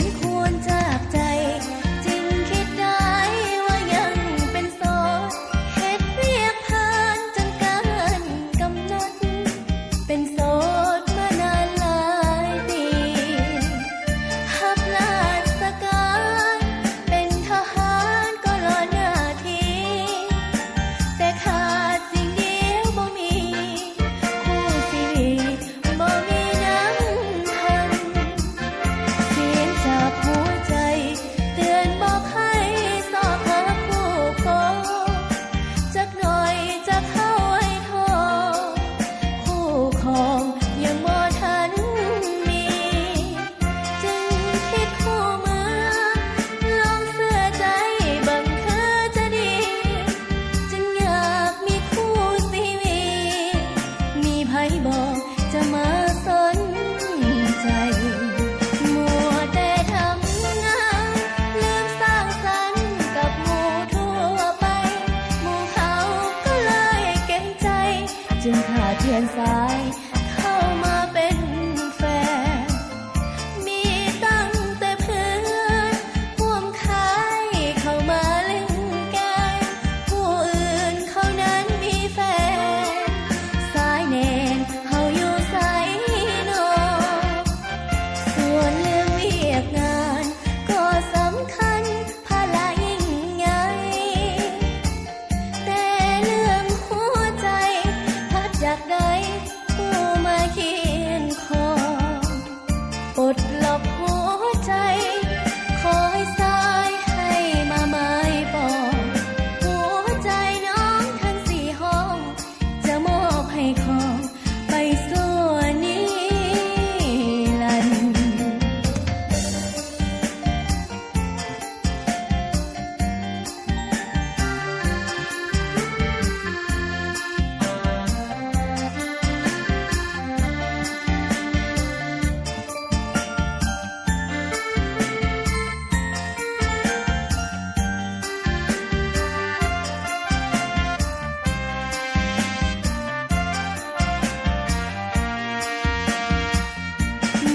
นควรจากใจจึงคิดได้ว่ายังเป็นโสดเฮ็ดเรียกผ่านจนเกินกำหนดเป็นโสดมานานหลายปีหับราชการเป็นทหารก็รอหน้าที่แต่ขาดสิ่งเดียวบ่มีคู่ชีวิตบ่มีน้ำทันเสียงจากหัวใจเตือนบอกให้สอบหาคู่ครองจักหน่อยจะเข้าไว้ทองคู่ครองยังบ่ทันมีจึงคิดคู่เมืองลองเสื้อใจบังคือจะดีจึงอยากมีคู่ชีวิตมีไผบอกจะมาสนใจมัวแต่ทำงานลืมสร้างสรรค์กับหมู่ทั่วไปหมู่เขาก็เลยเก่งใจจึงขาดเทียนสายเข้ามาเป็นแฟนมีตั้งแต่เพื่อนร่วมขายเข้ามาเล่นแกมผู้อื่นเขานั้นมีแฟนสายแนนเฮาอยู่ไสโนส่วนเรื่องเวียกงานก็สำคัญภาระยิ่งใหญ่แต่เรื่องหัวใจพัดจากใดผู้มาเคียงคองปลดล็อกหัวใจขอให้สายให้มาไม้ปองหัวใจน้องทั้งสี่ห้องจะมอบให้ของไปสู่นิรันดร์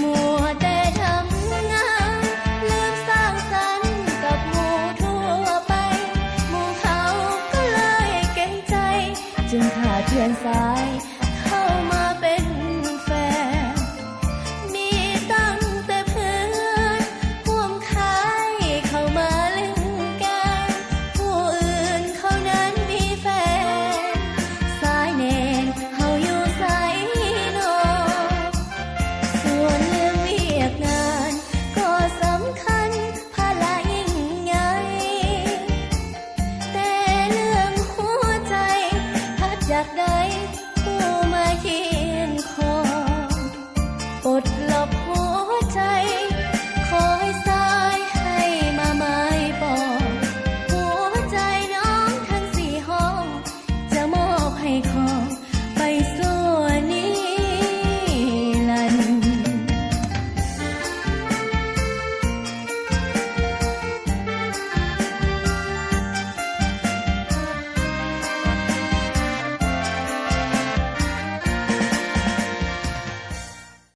มัวแต่ทำงานลืมสร้างสรรค์กับหมู่ทั่วไปหมู่เขาก็เลยเก่งใจจึงขาดเพื่อนสาย